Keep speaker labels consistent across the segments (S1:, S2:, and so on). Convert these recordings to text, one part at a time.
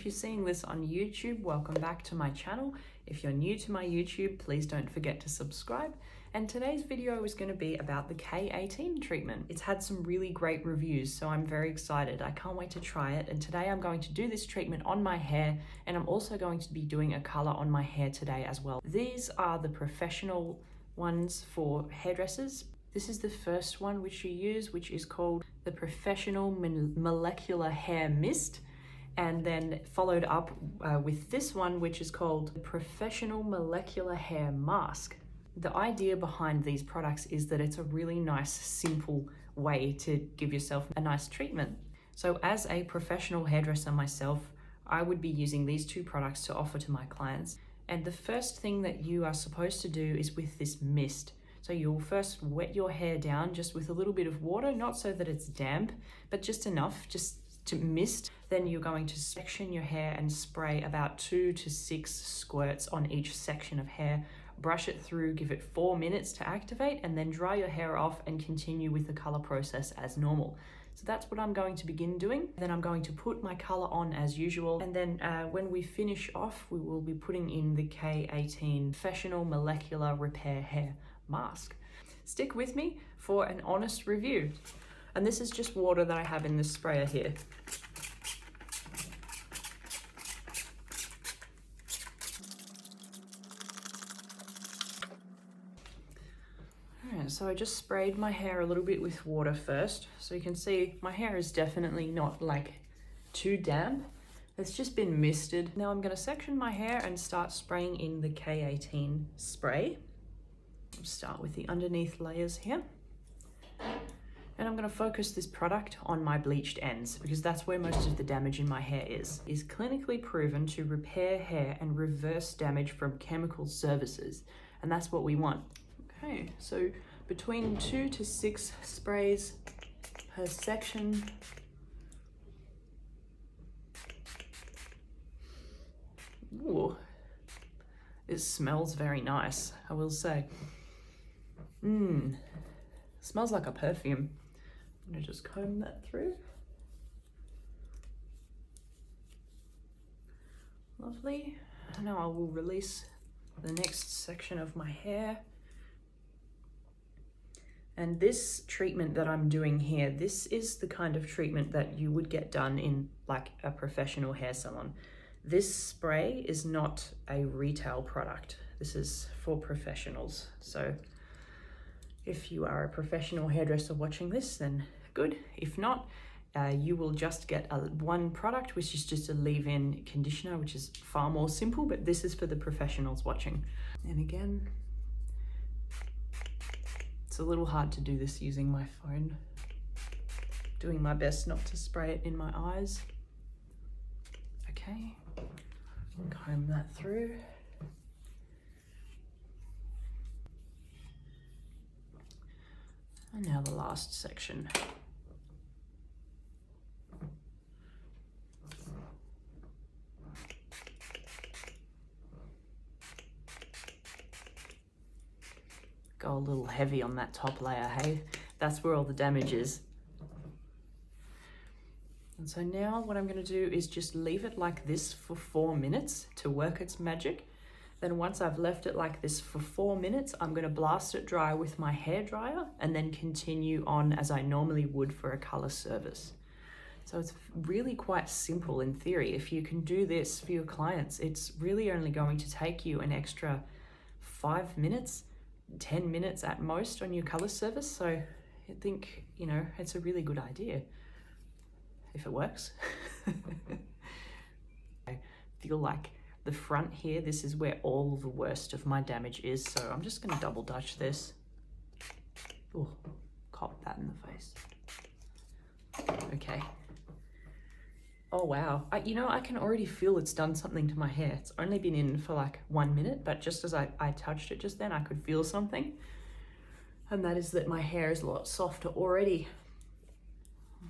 S1: you're seeing this on YouTube, welcome back to my channel. If you're new to my YouTube, please don't forget to subscribe. And today's video is going to be about the K18 treatment. It's had some really great reviews, so I'm very excited. I can't wait to try it. And today I'm going to do this treatment on my hair, and I'm also going to be doing a color on my hair today as well. These are the professional ones for hairdressers. This is the first one which you use, which is called the Professional Molecular Hair Mist, and then followed up with this one, which is called the Professional Molecular Hair Mask. The idea behind these products is that it's a really nice, simple way to give yourself a nice treatment. So as a professional hairdresser myself, I would be using these two products to offer to my clients. And the first thing that you are supposed to do is with this mist. So you'll first wet your hair down just with a little bit of water, not so that it's damp, but just enough, just to mist. Then you're going to section your hair and spray about 2 to 6 squirts on each section of hair. Brush it through, give it 4 minutes to activate, and then dry your hair off and continue with the color process as normal. So that's what I'm going to begin doing. Then I'm going to put my color on as usual. And then when we finish off, we will be putting in the K18 Professional Molecular Repair Hair Mask. Stick with me for an honest review. And this is just water that I have in this sprayer here. So I just sprayed my hair a little bit with water first. So you can see my hair is definitely not like too damp. It's just been misted. Now I'm going to section my hair and start spraying in the K18 spray. Start with the underneath layers here. And I'm going to focus this product on my bleached ends because that's where most of the damage in my hair is. It is clinically proven to repair hair and reverse damage from chemical services. And that's what we want. Okay, so between 2 to 6 sprays per section. Ooh, it smells very nice, I will say. Smells like a perfume. I'm gonna just comb that through. Lovely. Now I will release the next section of my hair. And this treatment that I'm doing here, this is the kind of treatment that you would get done in like a professional hair salon. This spray is not a retail product. This is for professionals. So if you are a professional hairdresser watching this, then good. If not, you will just get one product, which is just a leave-in conditioner, which is far more simple, but this is for the professionals watching. And again, it's a little hard to do this using my phone. Doing my best not to spray it in my eyes. Okay, comb that through. And now the last section. Go a little heavy on that top layer, hey? That's where all the damage is. And so now what I'm going to do is just leave it like this for 4 minutes to work its magic. Then once I've left it like this for 4 minutes, I'm going to blast it dry with my hairdryer and then continue on as I normally would for a color service. So it's really quite simple in theory. If you can do this for your clients, it's really only going to take you an extra 5 minutes, 10 minutes at most on your color service. So I think, you know, it's a really good idea if it works. I feel like the front here, this is where all the worst of my damage is. So I'm just going to double dutch this. Oh, cop that in the face. Okay. Oh, wow. You know, I can already feel it's done something to my hair. It's only been in for like 1 minute, but just as I touched it just then, I could feel something. And that is that my hair is a lot softer already.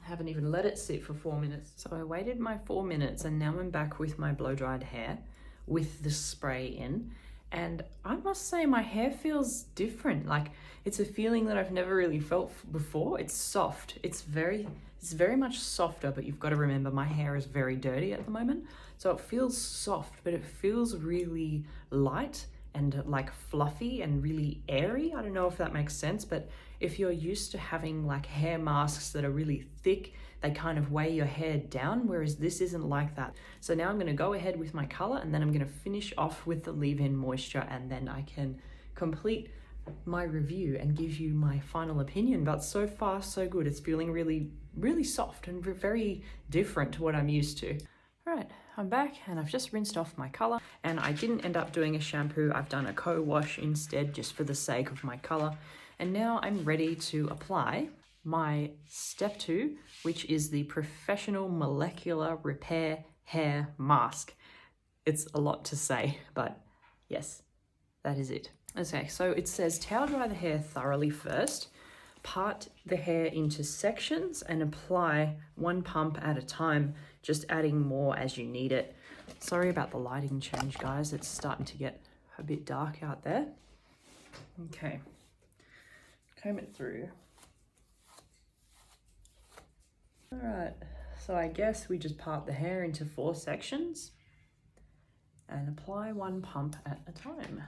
S1: I haven't even let it sit for 4 minutes. So I waited my 4 minutes and now I'm back with my blow-dried hair with the spray in. And I must say my hair feels different. Like it's a feeling that I've never really felt before. It's soft. It's very It's very much softer, but you've got to remember my hair is very dirty at the moment. So it feels soft, but it feels really light and like fluffy and really airy. I don't know if that makes sense, but if you're used to having like hair masks that are really thick, they kind of weigh your hair down, whereas this isn't like that. So now I'm going to go ahead with my color, and then I'm going to finish off with the leave-in moisture, and then I can complete my review and give you my final opinion. But so far so good. It's feeling really soft and very different to what I'm used to. All right, I'm back and I've just rinsed off my color, and I didn't end up doing a shampoo. I've done a co-wash instead, just for the sake of my color. And now I'm ready to apply my step 2, which is the Professional Molecular Repair Hair Mask. It's a lot to say, but yes, that is it. Okay, so it says towel dry the hair thoroughly first, part the hair into sections and apply 1 pump at a time, just adding more as you need it. Sorry about the lighting change, guys. It's starting to get a bit dark out there. Okay, comb it through. All right, so I guess we just part the hair into 4 sections and apply 1 pump at a time.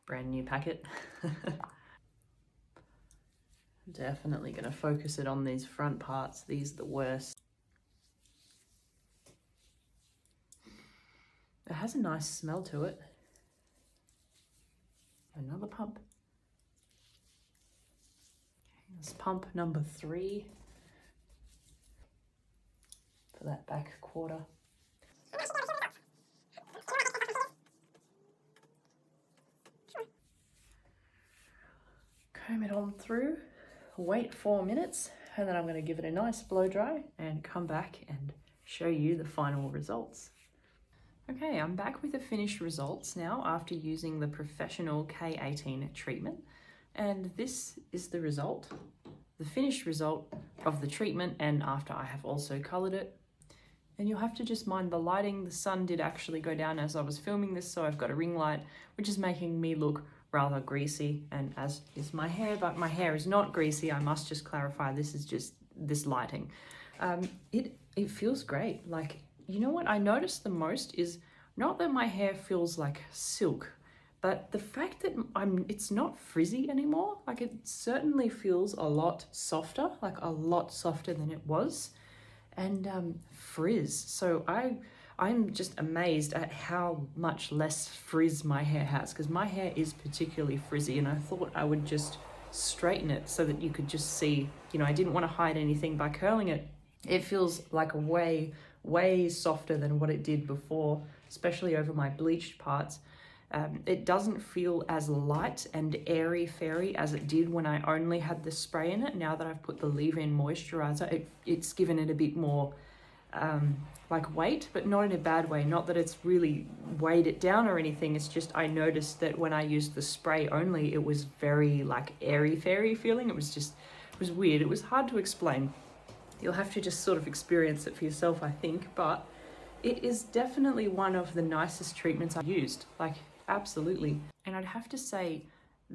S1: Brand new packet. Definitely gonna focus it on these front parts. These are the worst. It has a nice smell to it. Another pump. This pump number 3 for that back quarter. Comb it on through, wait 4 minutes, and then I'm going to give it a nice blow dry and come back and show you the final results. Okay, I'm back with the finished results now after using the Professional K18 treatment. And this is the result, the finished result of the treatment, and after I have also colored it. And you'll have to just mind the lighting. The sun did actually go down as I was filming this, so I've got a ring light, which is making me look rather greasy, and as is my hair, but my hair is not greasy. I must just clarify, this is just this lighting. It feels great. Like, you know what I noticed the most is not that my hair feels like silk, but the fact that it's not frizzy anymore. Like, it certainly feels a lot softer, like a lot softer than it was, and frizz. So I'm just amazed at how much less frizz my hair has, because my hair is particularly frizzy, and I thought I would just straighten it so that you could just see, you know, I didn't want to hide anything by curling it. It feels like way softer than what it did before, especially over my bleached parts. It doesn't feel as light and airy-fairy as it did when I only had the spray in it. Now that I've put the leave-in moisturizer, it's given it a bit more like weight, but not in a bad way. Not that it's really weighed it down or anything. It's just I noticed that when I used the spray only, it was very like airy-fairy feeling. It was weird. It was hard to explain. You'll have to just sort of experience it for yourself, I think, but it is definitely one of the nicest treatments I've used, like absolutely. And I'd have to say,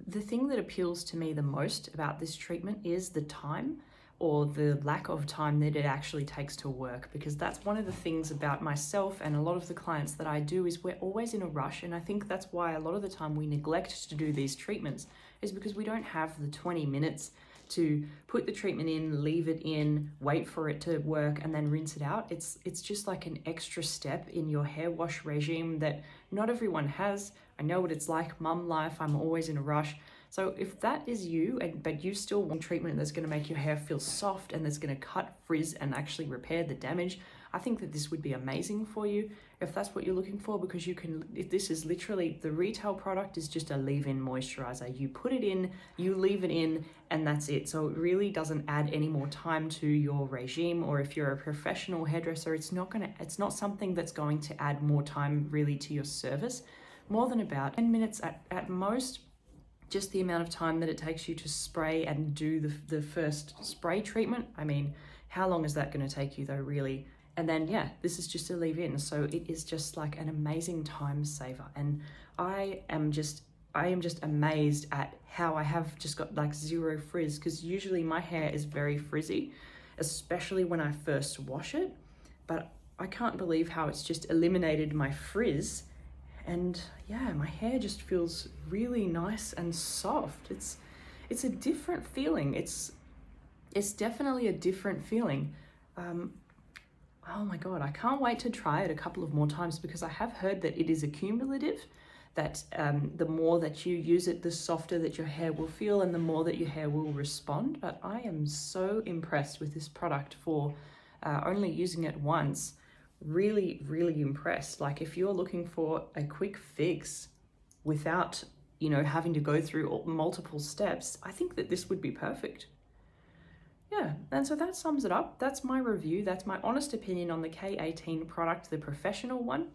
S1: the thing that appeals to me the most about this treatment is the time, or the lack of time that it actually takes to work, because that's one of the things about myself and a lot of the clients that I do is we're always in a rush. And I think that's why a lot of the time we neglect to do these treatments, is because we don't have the 20 minutes to put the treatment in, leave it in, wait for it to work, and then rinse it out. It's just like an extra step in your hair wash regime that not everyone has. I know what it's like, mum life, I'm always in a rush. So if that is you, but you still want treatment that's going to make your hair feel soft and that's going to cut frizz and actually repair the damage, I think that this would be amazing for you if that's what you're looking for, because you can, if this is literally, the retail product is just a leave-in moisturizer. You put it in, you leave it in, and that's it. So it really doesn't add any more time to your regime, or if you're a professional hairdresser, it's not something that's going to add more time really to your service, more than about 10 minutes at most. Just the amount of time that it takes you to spray and do the first spray treatment. I mean, how long is that going to take you though, really? And then, yeah, this is just a leave-in. So it is just like an amazing time saver. And I am just I am just amazed at how I have just got like zero frizz, because usually my hair is very frizzy, especially when I first wash it. But I can't believe how it's just eliminated my frizz. And yeah, my hair just feels really nice and soft. It's a different feeling. It's definitely a different feeling. Oh my God, I can't wait to try it a couple of more times, because I have heard that it is accumulative, that the more that you use it, the softer that your hair will feel and the more that your hair will respond. But I am so impressed with this product for only using it once. Really, really impressed. Like, if you're looking for a quick fix without, you know, having to go through multiple steps, I think that this would be perfect. Yeah, and so that sums it up. That's my review. That's my honest opinion on the K18 product, the professional one.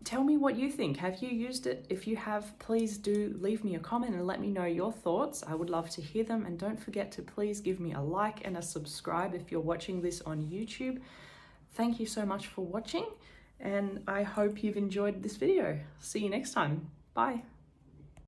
S1: Tell me what you think. Have you used it? If you have, please do leave me a comment and let me know your thoughts. I would love to hear them. And don't forget to please give me a like and a subscribe if you're watching this on YouTube. Thank you so much for watching, and I hope you've enjoyed this video. See you next time. Bye.